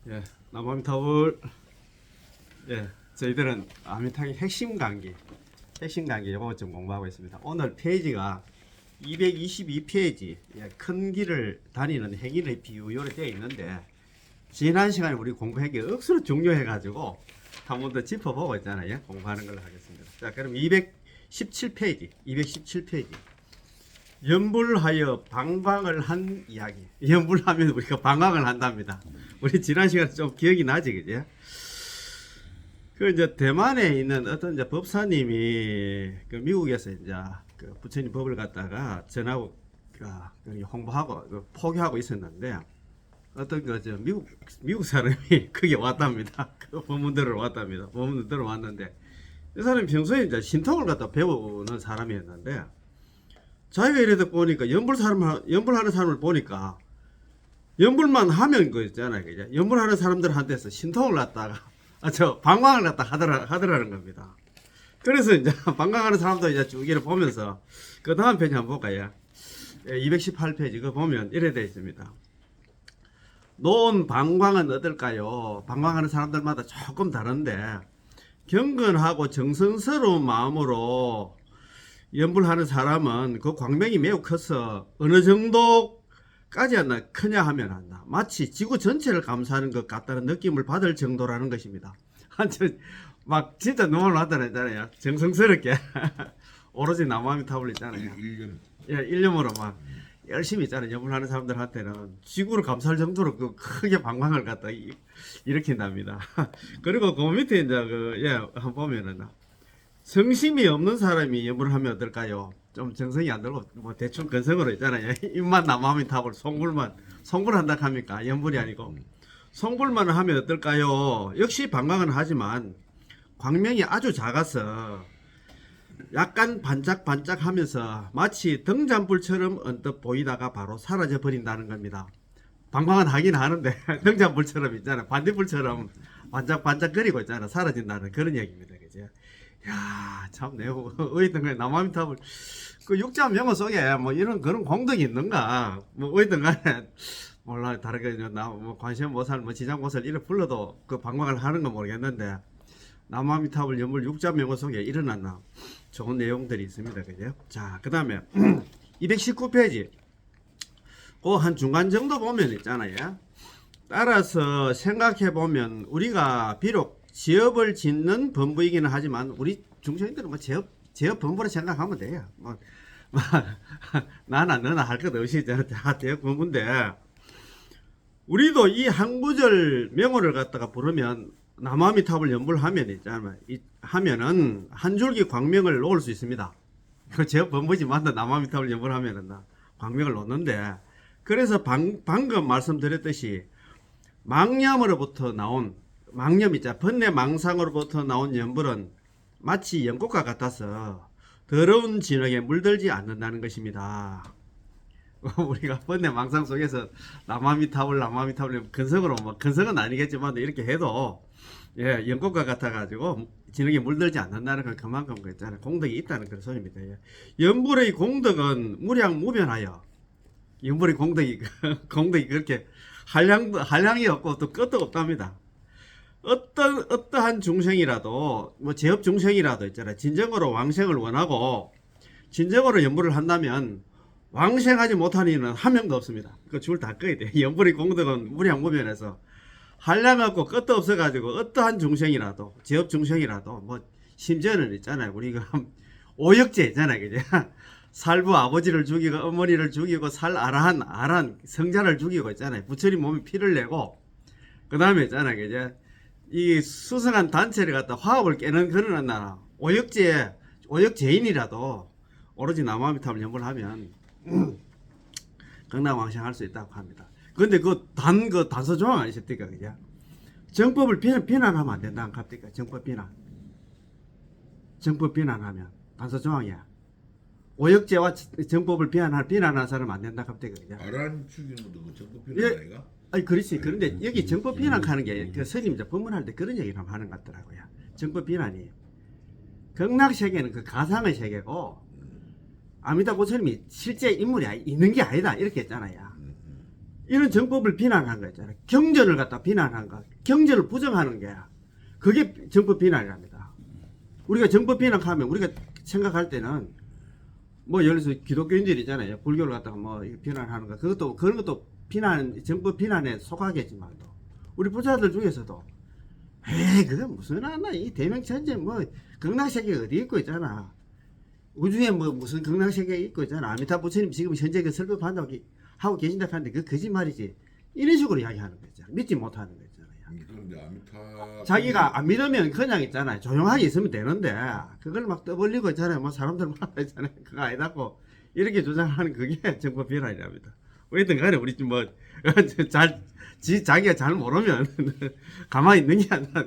예, 남아미타불. 예, 저희들은 아미타의 핵심 강기 이거 좀 공부하고 있습니다. 오늘 페이지가 222페이지. 예, 큰 길을 다니는 행인의 비유 요래 되어 있는데, 지난 시간에 우리 공부한 게 억수로 중요해가지고 한 번 더 짚어보고 있잖아요. 공부하는 걸로 하겠습니다. 자, 그럼 217페이지. 연불하여 방광을 한 이야기. 연불하면 우리가 방광을 한답니다. 우리 지난 시간에 좀 기억이 나지, 그지? 그 이제 대만에 있는 어떤 이제 법사님이 그 미국에서 이제 그 부처님 법을 갖다가 전하고 홍보하고 포교하고 있었는데, 어떤 그 미국 사람이 거기 왔답니다. 그 법문들을 왔답니다. 법문을 들어왔는데, 이 사람이 평소에 이제 신통을 갖다 배우는 사람이었는데, 자기가 이래도 보니까 연불하는 사람을 보니까 연불만 하면 그 있잖아요, 그죠? 연불하는 사람들한테서 신통을 갖다가 방광을 갖다 하더라는 겁니다. 그래서 이제 방광하는 사람도 이제 쭉 이렇게 보면서 그 다음 페이지 한번 볼까요? 218페이지 그 보면 이래 되어 있습니다. 노은 방광은 어떨까요? 방광하는 사람들마다 조금 다른데, 경건하고 정성스러운 마음으로 연불하는 사람은 그 광명이 매우 커서 어느 정도까지 크냐 하면 한다. 마치 지구 전체를 감싸는 것 같다는 느낌을 받을 정도라는 것입니다. 막 진짜 눈물 났다잖아요. 정성스럽게 오로지 남아미타불 있잖아요. 예, 일념으로 막 열심히 있잖아요. 연불하는 사람들한테는 지구를 감쌀 정도로 그 크게 방광을 갖다 일으킨답니다. 그리고 그 밑에 이제 한번 보면은, 성심이 없는 사람이 연불을 하면 어떨까요? 좀 정성이 안 들고 뭐 대충 근성으로 있잖아요. 입만 남아미타불 송불한다 합니까? 연불이 아니고 송불만 하면 어떨까요? 역시 방광은 하지만 광명이 아주 작아서 약간 반짝반짝하면서 마치 등잔불처럼 언뜻 보이다가 바로 사라져 버린다는 겁니다. 방광은 하긴 하는데 등잔불처럼 있잖아, 반딧불처럼 반짝반짝거리고 있잖아, 사라진다는 그런 얘기입니다, 그죠? 야, 참 내고 어이던 거에 남아미타불 그 육자 명어 속에 뭐 이런 그런 공덕이 있는가? 뭐 어이던 간에 몰라, 다르게 나뭐 관세음보살 뭐 지장보살 이렇게 불러도 그 방광을 하는 건 모르겠는데, 남아미타불 연불 육자 명어 속에 일어났나 좋은 내용들이 있습니다, 그죠? 자, 그 다음에 219페이지 그 한 중간 정도 보면 있잖아요. 따라서 생각해 보면 우리가 비록 지업을 짓는 범부이기는 하지만 우리 중생들은 뭐 지업 범부로 생각하면 돼요. 나나 너나 할 것 없이 다 지업 범부인데, 우리도 이 한 구절 명호를 갖다가 부르면 남아미타불 연불하면 있잖아요. 하면은 한 줄기 광명을 놓을 수 있습니다. 그 지업 범부지만 남아미타불 연불하면은 광명을 놓는데, 그래서 방금 말씀드렸듯이 망념으로부터 나온 망념 있자, 번뇌 망상으로부터 나온 연불은 마치 연꽃과 같아서 더러운 진흙에 물들지 않는다는 것입니다. 우리가 번뇌 망상 속에서 남아미타불 근성으로 뭐 근성은 아니겠지만 이렇게 해도 연꽃과 같아가지고 진흙에 물들지 않는다는 건 그만큼 그 있잖아요, 공덕이 있다는 그런 소리입니다. 연불의 공덕은 무량무변하여, 연불의 공덕이 그렇게 한량이 없고 또 끝도 없답니다. 어떠한 중생이라도, 뭐 제업 중생이라도 있잖아요, 진정으로 왕생을 원하고 진정으로 연불을 한다면 왕생하지 못하는 이는 한 명도 없습니다. 그 줄 다 꺼야 돼. 연불의 공덕은 무량무변해서 한량 없고 끝도 없어가지고 어떠한 중생이라도, 제업 중생이라도, 뭐 심지어는 있잖아요, 우리가 오역제 있잖아요, 그죠? 살부 아버지를 죽이고 어머니를 죽이고 아란 성자를 죽이고 있잖아요. 부처님 몸에 피를 내고, 그 다음에 있잖아요, 그죠? 이 수성한 단체를 갖다 화합을 깨는 그런 나라, 오역죄인이라도 오로지 남아미타불 연불을 하면 극락왕생할 수 있다고 합니다. 근데 그 단서 조항 아니셨습니까, 그죠? 정법을 비난하면 안 된다, 안 합니까? 정법 비난하면 단서 조항이야. 오역죄와 정법을 비난하는 사람 안 된다, 합니까, 그죠? 아란 죽이는 것도 그 정법 비난 아이가? 아니, 그렇지. 그런데 여기 정법 비난하는 게 그 스님 이제 법문할 때 그런 얘기를 하는 것 같더라고요. 정법 비난이 극락 세계는 그 가상의 세계고 아미다 부처님이 실제 인물이 있는 게 아니다 이렇게 했잖아요. 이런 정법을 비난한 거 있잖아요. 경전을 갖다 비난한 거, 경전을 부정하는 거야. 그게 정법 비난이랍니다. 우리가 정법 비난하면 우리가 생각할 때는 뭐 예를 들어서 기독교인들이잖아요. 불교를 갖다가 뭐 비난하는 거, 그것도 그런 것도 비난, 정법 비난에 속하겠지만도 우리 부자들 중에서도 에이 그거 무슨 하나 이 대명천재 뭐 극락세계 어디 있고 있잖아. 우주에 뭐 무슨 극락세계 있고 있잖아. 아미타 부처님 지금 현재 그 설법한다고 하고 계신다 하는데 그 거짓말이지. 이런 식으로 이야기하는 거 있잖아. 믿지 못하는 거 있잖아요. 그런데 아미타 자기가 안 믿으면 그냥 있잖아요. 조용하게 있으면 되는데 그걸 막 떠벌리고 있잖아요. 뭐 사람들 말하잖아요. 그거 아니다고 이렇게 주장하는 그게 정법 비난이랍니다. 어쨌든 간에 우리 뭐 자기가 잘 모르면 가만히 있는 게 아니라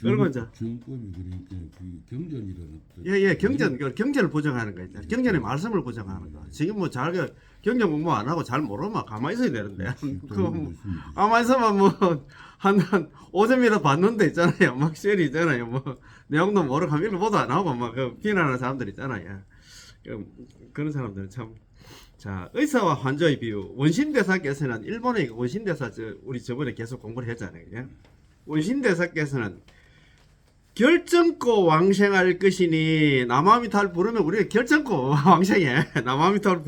그런 거죠. 정법이 그러니까 그 경전이라는 뜻. 예, 경전을 부정하는 거 있잖아요. 경전의 말씀을 부정하는 거. 지금 뭐 자기가 경전 공부 안 하고 잘 모르면 가만히 있어야 되는데. 뭐 가만히 있으면 뭐, 한 5점이라도 받는 데 있잖아요. 막 셀이 있잖아요. 뭐, 내용도 모르고 한 읽어보도 안 하고 막 비난하는 사람들 있잖아요. 그런 사람들은 참. 자, 의사와 환자의 비유. 원신대사께서는 일본의 원신대사, 우리 저번에 계속 공부를 했잖아요. 그죠? 원신대사께서는 결정코 왕생할 것이니 남아미타를 부르면 우리가 결정코 왕생해. 남아미타를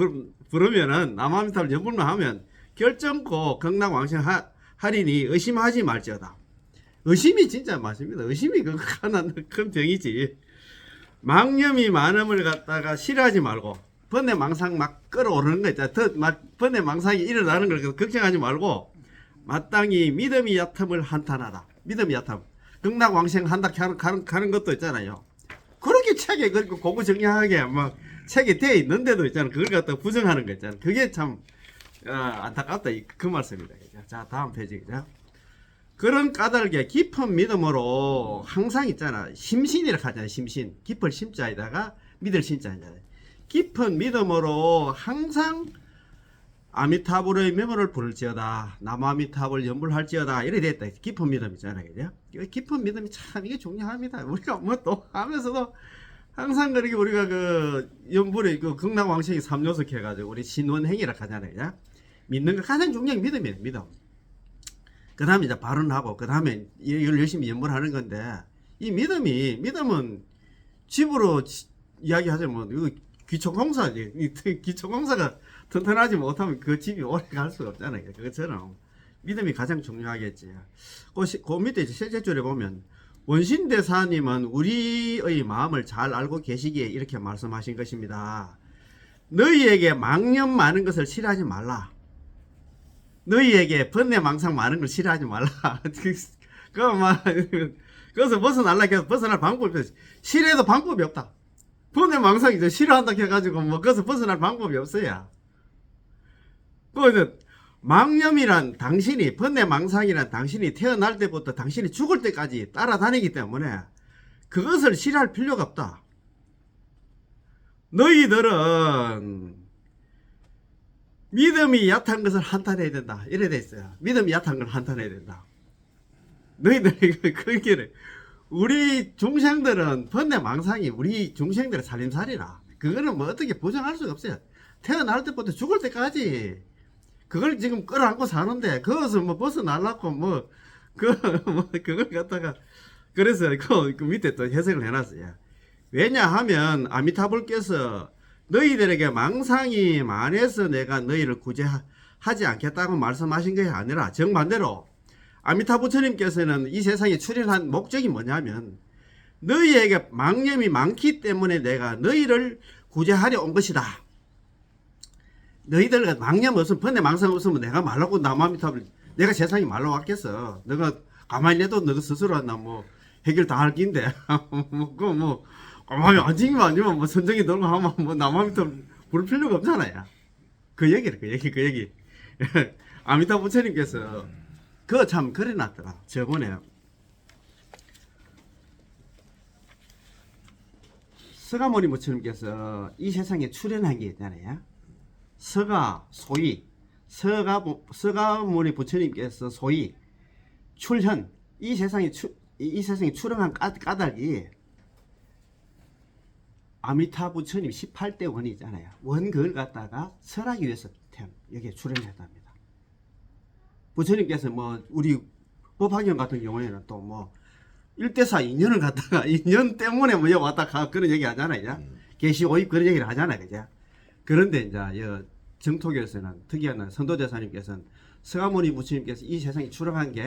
부르면은 남아미타를 연불만 하면 결정코 극락 왕생하리니 의심하지 말지어다. 의심이 진짜 맞습니다. 의심이 그 하나 큰 병이지. 망념이 많음을 갖다가 싫어하지 말고 번뇌 망상 막 끌어오르는 거 있잖아. 번뇌 망상이 일어나는 걸 걱정하지 말고 마땅히 믿음이 얕음을 한탄하라. 믿음이 얕음. 극락 왕생한다 가는 것도 있잖아요. 그렇게 책에 그렇게 고고 정량하게 막 책에 되어 있는데도 있잖아. 그걸 갖다 부정하는 거 있잖아. 그게 참 안타깝다. 그 말씀입니다. 자, 다음 페이지죠. 그런 까닭에 깊은 믿음으로 항상 있잖아. 심신이라고 하잖아요. 심신. 깊을 심자에다가 믿을 신자잖아요. 깊은 믿음으로 항상 아미타불의 메모를 부를지어다. 남아미타불 연불할지어다. 이래 됐다. 깊은 믿음 있잖아요. 그죠? 깊은 믿음이 참 이게 중요합니다. 우리가 뭐 또 하면서도 항상 그렇게 우리가 그 연불의 그 극락왕생이 3요석 해가지고 우리 신원행이라 하잖아요. 그죠? 믿는 거 가장 중요한 믿음이에요. 믿음. 그 다음에 이제 발언하고 그 다음에 이걸 열심히 연불하는 건데 이 믿음은 집으로 이야기하자면 이거 기초공사지. 기초공사가 튼튼하지 못하면 그 집이 오래 갈 수가 없잖아요. 그것처럼 믿음이 가장 중요하겠지. 그 밑에 이제 셋째 줄에 보면 원신대사님은 우리의 마음을 잘 알고 계시기에 이렇게 말씀하신 것입니다. 너희에게 망념 많은 것을 싫어하지 말라. 너희에게 번뇌 망상 많은 걸 싫어하지 말라. 그것을 벗어날라 해서 벗어날 방법이 없어. 싫어해도 방법이 없다. 번뇌 망상이 싫어한다 해가지고 뭐 그것을 벗어날 방법이 없어요. 그 망념이란 당신이 번뇌 망상이란 당신이 태어날 때부터 당신이 죽을 때까지 따라다니기 때문에 그것을 싫어할 필요가 없다. 너희들은 믿음이 얕은 것을 한탄해야 된다. 이래 돼 있어요. 믿음이 얕은 걸 한탄해야 된다. 너희들이 그렇게 우리 중생들은 번뇌 망상이 우리 중생들의 살림살이라. 그거는 뭐 어떻게 부정할 수가 없어요. 태어날 때부터 죽을 때까지 그걸 지금 끌어안고 사는데 그것을 뭐 벗어나려고 그걸 갖다가 그래서 그 밑에 또 해석을 해놨어요. 왜냐하면 아미타불께서 너희들에게 망상이 많아서 내가 너희를 구제하지 않겠다고 말씀하신 것이 아니라 정반대로 아미타 부처님께서는 이 세상에 출현한 목적이 뭐냐면 너희에게 망념이 많기 때문에 내가 너희를 구제하려 온 것이다. 너희들 망념 없으면 번뇌 망상 없으면 내가 말라고 남아미타불 내가 세상에 말로 왔겠어. 너가 가만히 내도 너 스스로 뭐 해결 당할 긴데 뭐 가만히 앉으면 아니면 뭐 선정이 들고 하면 뭐 남아미타불 부를 필요가 없잖아요. 그 얘기 아미타 부처님께서 그거 참 그래놨더라. 저번에 서가모니 부처님께서 이 세상에 출현한 게 있잖아요. 소위 서가모니 부처님께서 소위 출현 이 세상에 출현한 까닭이 아미타 부처님 18대 원이잖아요. 원 그걸 갖다가 설하기 위해서 여기에 출연했답니다. 부처님께서 뭐 우리 법화경 같은 경우에는 또 뭐 1대4 인연을 갖다가 인연 때문에 뭐 여기 왔다 가 그런 얘기 하잖아요. 계시 오입 그런 얘기를 하잖아요. 그죠? 그런데 이제 정토교에서는 특이한 선도대사님께서는 서가모니 부처님께서 이 세상에 출연한 게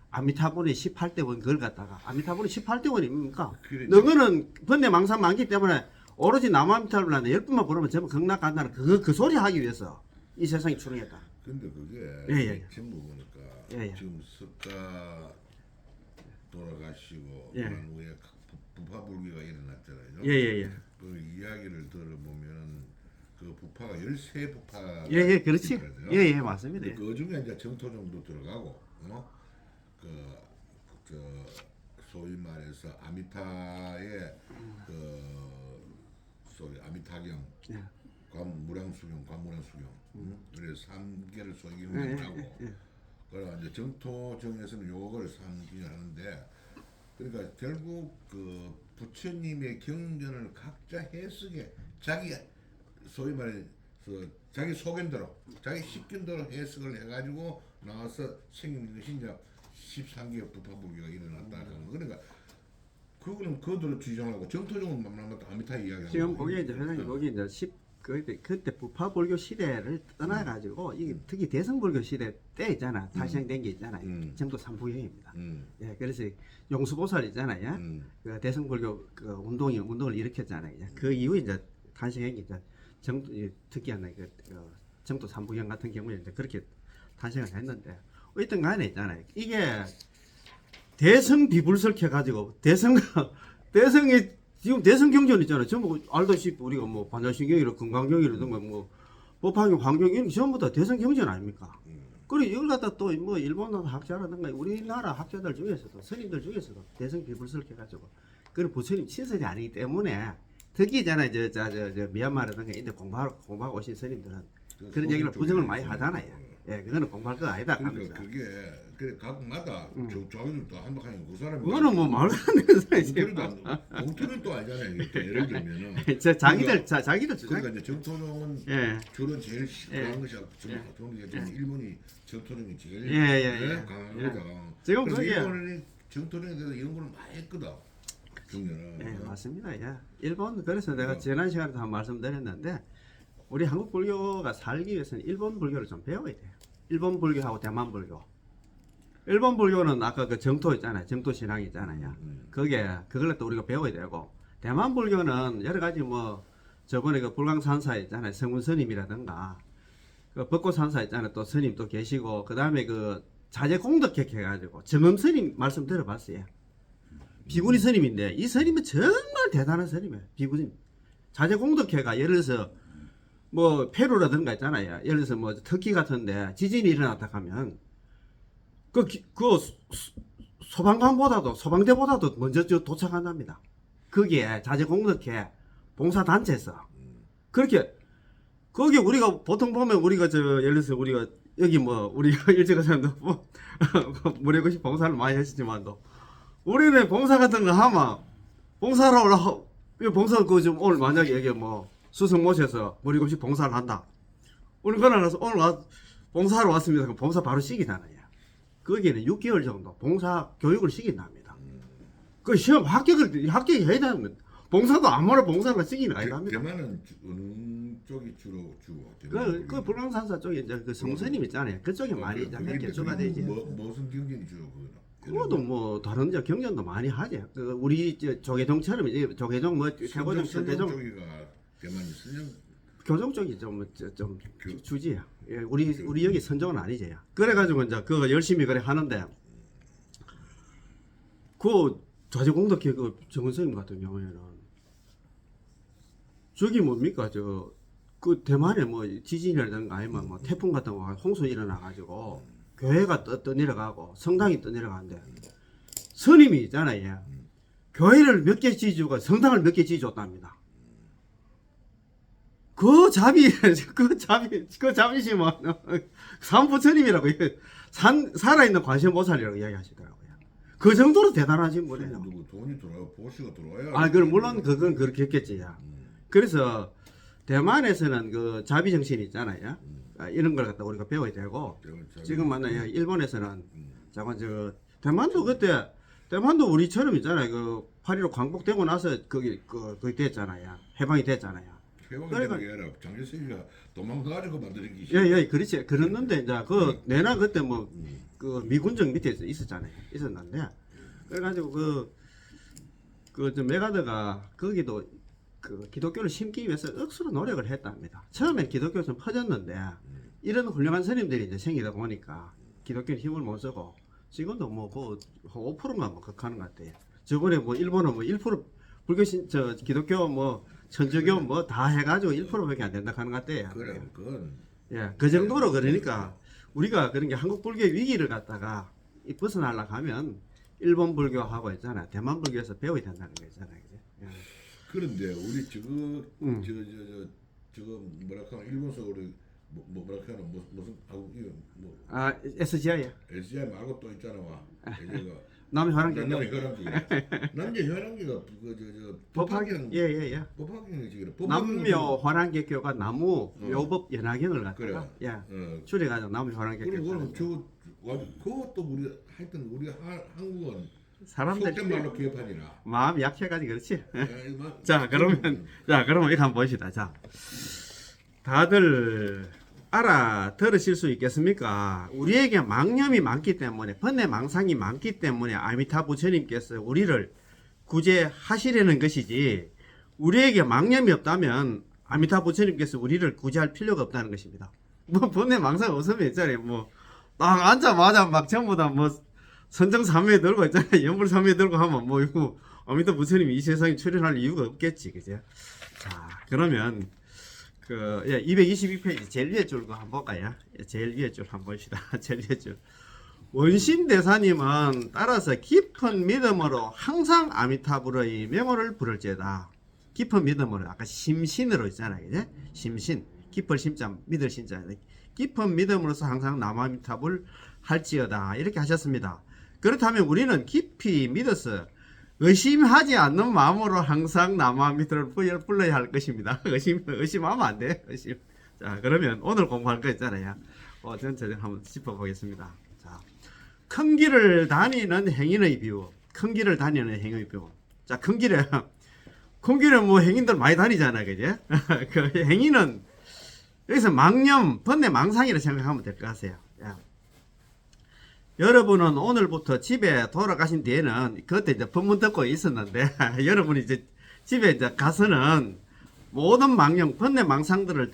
아미타불의 18대 원 그걸 갖다가 아미타불의 18대 원입니까? 그래, 너거는 번뇌 망상 많기 때문에 오로지 남아미타불 하는데 10분만 부르면 전부 극락 간다는 그 소리 하기 위해서 이 세상에 출연했다. 근데 그게 예. 전부 보니까 예. 지금 석가 돌아가시고 예. 그런 후에 부파불기가 일어났잖아요. 예. 그 이야기를 들어보면 그 부파가 13부파가 예, 그렇지. 있거든요. 예, 맞습니다. 예. 그 중에 이제 정토정도 들어가고 그 소위 말해서 아미타의 소위 아미타경 예. 관무량수경 그래서 3개를 소위 경전하고 그래 이제 정토정에서는 요걸 상징을 하는데 그러니까 결국 그 부처님의 경전을 각자 해석에 자기 소위 말해서 자기 소견대로 자기 식견대로 해석을 해가지고 나와서 생긴 것이 이제 13개의 부파불교가 일어났다 하는 그러니까 그거는 그들을 주장하고 정토종은 만나면 아미타 이야기하고 지금 거기에 이제 회장님 거기 이제 그때 부파불교 시대를 떠나가지고 이게 특히 대성불교 시대 때 있잖아 발생된 게 있잖아요. 정도 3부경입니다. 예, 그래서 용수보살 있잖아요. 그 대성불교 그 운동을 일으켰잖아요. 그 이후에 이제 탄생한 게 이제 특이한 그 정도 3부경 같은 경우에 이제 그렇게 탄생을 했는데 어쨌든 간에 있잖아요. 이게 대성 비불설켜 가지고 대성이 지금 대성 경전 있잖아요. 전부 알다시피 우리가 뭐 반야신경이라 건강경이라든가 뭐 법화경, 환경 이런 게 전부 다 대성 경전 아닙니까? 그리고 이걸 갖다 또 뭐 일본 학자라든가 우리나라 학자들 중에서도 스님들 중에서도 대성 비불설켜 가지고 그런 부처님 친설이 아니기 때문에 특히잖아요. 저 미얀마라든가 이데 공부하고 오신 스님들은 그런 얘기를 부정을 많이 하잖아요. 예, 그거는 공부할 거 아니다. 그러니까 그게 그래 각마다 자기들도 한박하는 그 사람이 그거는 뭐 말도 안 되는 소리지. 공투는 또 알잖아요. 이게 또 예를 들면은 자기들 주장. 그러니까 이제 정토종은 예. 주로 제일 강한 것이 정토종이 일본이 정토종이 제일 예. 강한 거죠. 지금 그래서 그게 일본이 정토종에 대해서 이런 걸 많이 했거든. 중년은. 예, 맞습니다. 예. 일본 그래서 내가 지난 시간에도 한 말씀드렸는데 우리 한국 불교가 살기 위해서는 일본 불교를 좀 배워야 돼요. 일본 불교하고 대만 불교. 일본 불교는 아까 그 정토 있잖아요. 정토 신앙 있잖아요. 그걸 또 우리가 배워야 되고 대만 불교는 여러 가지 뭐 저번에 그 불광산사 있잖아요. 성운 스님이라든가 그 벚꽃산사 있잖아요. 또 스님 또 계시고 그 다음에 그 자제 공덕회 해가지고 정음 스님 말씀 들어봤어요. 비구니 스님인데 이 스님은 정말 대단한 스님이에요. 비구니 자제 공덕회가 예를 들어서 뭐 페루라든가 있잖아요. 예를 들어서 뭐 터키 같은데 지진이 일어났다 하면 그 소방대보다도 먼저 도착한답니다. 거기에 자제 공덕회 봉사단체에서 그렇게 거기 우리가 보통 보면 우리가 예를 들어서 우리가 여기 뭐 우리가 일제가서도 뭐 무례고시 봉사를 많이 하시지만도 우리는 봉사 같은 거 하면 봉사로 봉사 좀 오늘 만약에 여기 뭐 수석 모셔서 무례고시 봉사를 한다. 오늘 그날라서 오늘 봉사하러 왔습니다. 그럼 봉사 바로 시키잖아요. 거기에는 6개월 정도 봉사 교육을 시킨답니다. 그 시험 합격해야 되는 봉사도 아무나 봉사가 시키는 아니다 합니다. 대만은 어느 쪽이 주로 주고? 그 불광산사 쪽에 이제 그 성스님 있잖아요. 그쪽에 많이 이제 개조가 되지. 무슨 경전이 주로 그것도 뭐 다른 이제 경전도 많이 하죠. 그 우리 조계종처럼 이제 조계종 뭐 최고종 선대종 쪽이가 대만이 선정 교정 쪽이 좀 주지. 예, 우리 여기 선정은 아니지. 그래가지고 이제 그거 열심히 그래 하는데 그 자제공덕회 그 정은스님 같은 경우에는 저기 뭡니까 그 대만에 뭐 지진이라든가 아니면 뭐 태풍 같은 거 홍수 일어나가지고 교회가 떠내려가고 성당이 떠내려가는데 스님이 있잖아요. 교회를 몇 개 지어주고 성당을 몇 개 지어줬답니다. 그 자비심은 삼부처님이라고 살아있는 관세음보살이라고 이야기하시더라고요. 그 정도로 대단하신 분이에요. 누구 돈이 들어와 보시가 들어와야. 아, 그럼 물론 그건 그렇게 했겠지. 야. 그래서 대만에서는 그 자비 정신이 있잖아요. 아, 이런 걸 갖다 우리가 배워야 되고 지금 만나요. 일본에서는 잠깐 저 대만도 그때 대만도 우리처럼 있잖아요. 그 8.15 광복되고 나서 거기 됐잖아요. 해방이 됐잖아요. 회원이 그러니까- 되는 게 아니라 장제석이가 도망가지고 만드는 게. 예, 그렇지. 그랬는데 이제 내나 그때 뭐 그 미군정 밑에 있었는데 그래가지고 저 메가드가 거기도 그 기독교를 심기 위해서 억수로 노력을 했답니다. 처음엔 기독교가 좀 퍼졌는데 이런 훌륭한 스님들이 이제 생기다 보니까 기독교는 힘을 못 쓰고 지금도 뭐그 5%만 뭐 극하는 것 같아요. 저번에 뭐 일본은 뭐 1% 저 기독교 뭐 천주교 뭐 다 해가지고 1%밖에 안 된다 하는 것 같아요. 그래, 그건 예, 그 정도로 그러니까 우리가 그런 게 한국 불교의 위기를 갖다가 벗어나려고 하면 일본 불교하고 있잖아, 대만 불교에서 배워야 된다는 거 있잖아요. 그죠? 예. 그런데 우리 저거 뭐라 하나 일본서 우리 뭐라 하나 무슨 하고 이거 뭐 아, SGI야. SGI 말고 또 있잖아 와. 얘가 남의 화랑교. 남자 혈안기가 남자 혈안기가 그저 법화경 예. 법화경이 지금 남묘 화랑개교가 나무 묘법 연화경을 갖다가 그래. 예, 줄여가지고 남묘 화랑개교. 그리고 그것도 우리 하여튼 우리 한국은 사람들 속된 말로 기업하니라. 마음이 약해가지고 그렇지. 예, 자, 그러면 이거 한번 봅시다. 자, 다들 알아들으실 수 있겠습니까? 우리에게 망념이 많기 때문에, 번뇌 망상이 많기 때문에 아미타 부처님께서 우리를 구제하시려는 것이지, 우리에게 망념이 없다면 아미타 부처님께서 우리를 구제할 필요가 없다는 것입니다. 뭐 번뇌 망상 없으면 있잖아요. 뭐 딱 앉자마자 막 전부 다 뭐 선정삼昧 들고 있잖아요. 연불삼昧 들고 하면 뭐 이거 아미타 부처님이 이 세상에 출현할 이유가 없겠지, 그죠? 자, 그러면 222페이지 제일 위에 줄 거 한번 볼까요? 제일 위에 줄 한번 봅시다. 제일 위에 줄. 원심 대사님은 따라서 깊은 믿음으로 항상 아미타불의 명호를 부를지어다. 깊은 믿음으로, 아까 심신으로 있잖아요, 그죠? 심신, 깊을 심자, 믿을 심자. 깊은 믿음으로서 항상 남아미타불 할지어다. 이렇게 하셨습니다. 그렇다면 우리는 깊이 믿어서 의심하지 않는 마음으로 항상 남아미타를 불러야 할 것입니다. 의심하면 안 돼. 의심. 자, 그러면 오늘 공부할 거 있잖아요. 전체적으로 한번 짚어보겠습니다. 자, 큰 길을 다니는 행인의 비유. 큰 길을 다니는 행인의 비유. 자, 큰 길은 뭐 행인들 많이 다니잖아요, 그죠? 그 행인은 여기서 망념, 번뇌, 망상이라 생각하면 될 것 같아요. 야. 여러분은 오늘부터 집에 돌아가신 뒤에는 그때 이제 법문 듣고 있었는데 여러분이 이제 집에 이제 가서는 모든 망념, 번뇌, 망상들을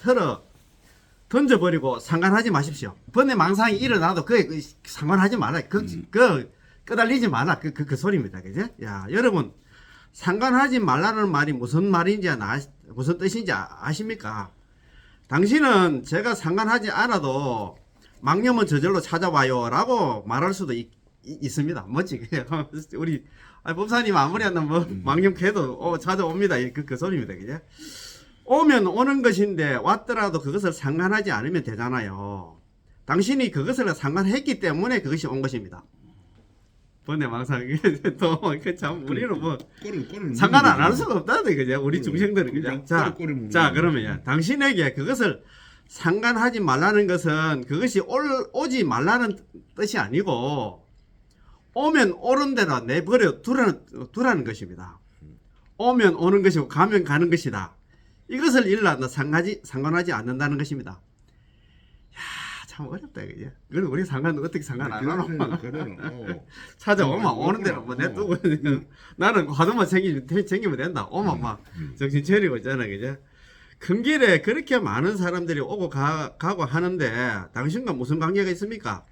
던져버리고 상관하지 마십시오. 번뇌, 망상이 일어나도 그게 상관하지 말아요. 끄달리지 마라. 그 소리입니다. 그죠? 야, 여러분 상관하지 말라는 말이 무슨 말인지 무슨 뜻인지 아십니까? 당신은 제가 상관하지 않아도 망념은 저절로 찾아와요 라고 말할 수도 있습니다. 뭐지? 우리 법사님 아무리 한다 뭐 망념 캐도 찾아옵니다. 그 소리입니다. 그죠? 오면 오는 것인데 왔더라도 그것을 상관하지 않으면 되잖아요. 당신이 그것을 상관했기 때문에 그것이 온 것입니다. 번뇌 망상 또참 우리는 뭐 상관 안 할 수가 없다는데 그죠? 우리 중생들은 그죠? 자 그러면 당신에게 그것을 상관하지 말라는 것은 그것이 오지 말라는 뜻이 아니고 오면 오는 대로 내버려 두라는 것입니다. 오면 오는 것이고 가면 가는 것이다. 이것을 일러나 상관하지 않는다는 것입니다. 참 어렵다 그죠? 그걸 우리 어떻게 상관 안 하노? 찾아오면 오는 대로 뭐 내두고 나는 화두만 챙기면 된다. 오면 막 정신 차리고 있잖아 그죠? 큰 길에 그렇게 많은 사람들이 오고 가고 하는데 당신과 무슨 관계가 있습니까?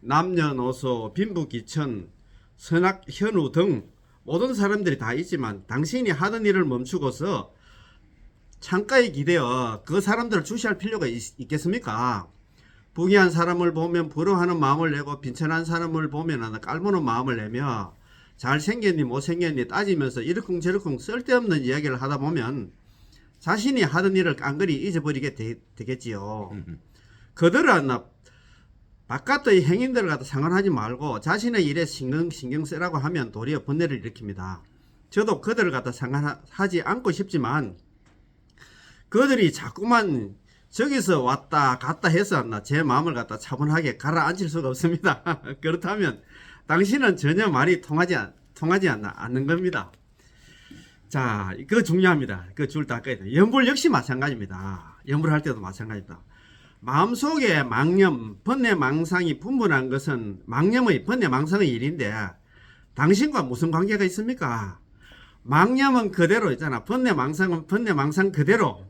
남녀노소, 빈부귀천, 선악, 현우 등 모든 사람들이 다 있지만 당신이 하던 일을 멈추고서 창가에 기대어 그 사람들을 주시할 필요가 있겠습니까? 부귀한 사람을 보면 부러워하는 마음을 내고 빈천한 사람을 보면 깔보는 마음을 내며 잘생겼니 못생겼니 따지면서 이러쿵저러쿵 쓸데없는 이야기를 하다 보면 자신이 하던 일을 깡그리 잊어버리게 되겠지요. 그들은 바깥의 행인들을 갖다 상관하지 말고 자신의 일에 신경 쓰라고 하면 도리어 번뇌를 일으킵니다. 저도 그들을 갖다 상관하지 않고 싶지만 그들이 자꾸만 저기서 왔다 갔다 해서 제 마음을 갖다 차분하게 가라앉힐 수가 없습니다. 그렇다면 당신은 전혀 말이 통하지 않는 겁니다. 자, 그거 중요합니다. 그 줄 닦아야 돼요. 연불 역시 마찬가지입니다. 연불 할 때도 마찬가지입니다. 마음속에 망념, 번뇌망상이 분분한 것은 망념의 번뇌망상의 일인데 당신과 무슨 관계가 있습니까? 망념은 그대로 있잖아. 번뇌망상은 번뇌망상 그대로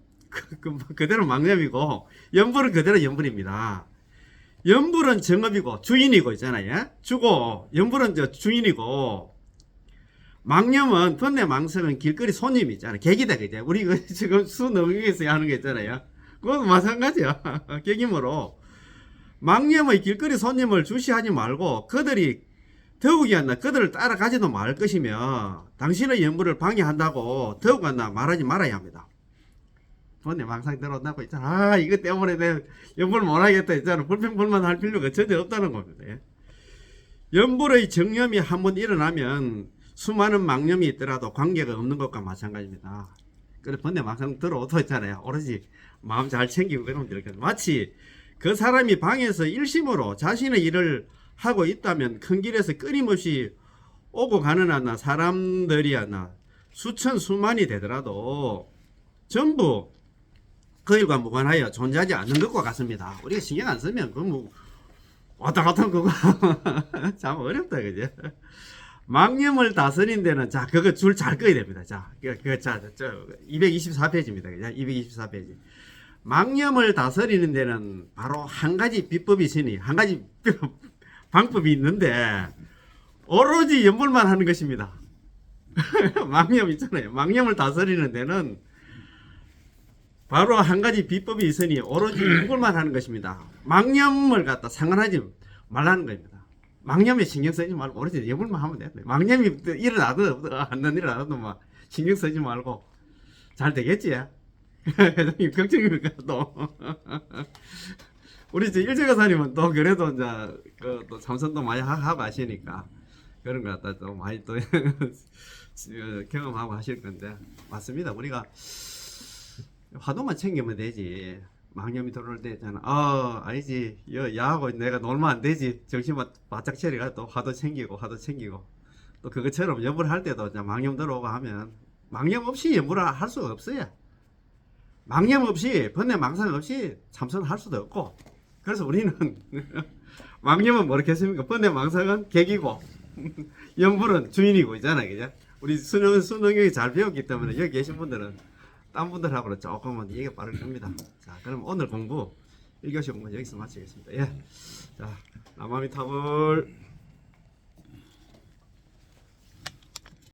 그대로 망념이고 연불은 그대로 연불입니다. 연불은 정업이고 주인이고 있잖아요. 주고 연불은 주인이고 망념은 번뇌망상은 길거리 손님이 있잖아요. 객이다 그죠? 우리 지금 수능에서 하는 게 있잖아요. 그건 마찬가지야. 객이므로 망념의 길거리 손님을 주시하지 말고 그들이 더욱이 그들을 따라가지도 말 것이며 당신의 연불을 방해한다고 더욱 말하지 말아야 합니다. 번뇌망상 들어온다고 있잖아. 이것 때문에 내가 연불 못하겠다 있잖아. 불평불만 할 필요가 전혀 없다는 겁니다. 연불의 정념이 한번 일어나면 수많은 망념이 있더라도 관계가 없는 것과 마찬가지입니다. 그래 번뇌망상 들어오도 있잖아요. 오로지 마음 잘 챙기고 그러면 이렇게 마치 그 사람이 방에서 일심으로 자신의 일을 하고 있다면 큰 길에서 끊임없이 오고 가는 사람들이 수천 수만이 되더라도 전부 그 일과 무관하여 존재하지 않는 것과 같습니다. 우리가 신경 안 쓰면 뭐 왔다 갔다 그거 참 어렵다 그죠? 망념을 다스린 데는 자 그거 줄 잘 꺼야 됩니다. 자 224페이지입니다. 그죠? 224페이지. 망념을 다스리는 데는 바로 한 가지 비법이 있으니 한 가지 방법이 있는데 오로지 연불만 하는 것입니다. 망념 있잖아요. 망념을 다스리는 데는 바로 한 가지 비법이 있으니 오로지 연불만 하는 것입니다. 망념을 갖다 상관하지 말라는 겁니다. 망념에 신경 쓰지 말고 오로지 연불만 하면 됩니다. 망념이 일어나도 안 일어나도 막 신경 쓰지 말고 잘 되겠지? 회장님 걱정입니까 또? 우리 일제가사님은 또 그래도 이제 또 참선도 많이 하고 하시니까 그런 거 갖다 또 많이 또 경험하고 하실 건데 맞습니다. 우리가 화두만 챙기면 되지. 망념이 들어올 때 있잖아. 아니지. 야하고 내가 놀면 안 되지. 정신 바짝 차리가 또 화두 챙기고 또 그것처럼 연불 할 때도 이제 망념 들어오고 하면 망념 없이 연불을 할 수가 없어요. 망념 없이 번뇌망상 없이 참선할 수도 없고 그래서 우리는 망념은 뭐겠습니까? 번뇌망상은 객이고 연불은 주인이고 있잖아요. 그죠? 우리 수능이 잘 배웠기 때문에 여기 계신 분들은 딴 분들하고는 조금은 이해가 빠를 겁니다. 자, 그럼 오늘 공부 1교시 공부 여기서 마치겠습니다. 예. 자, 남아미타불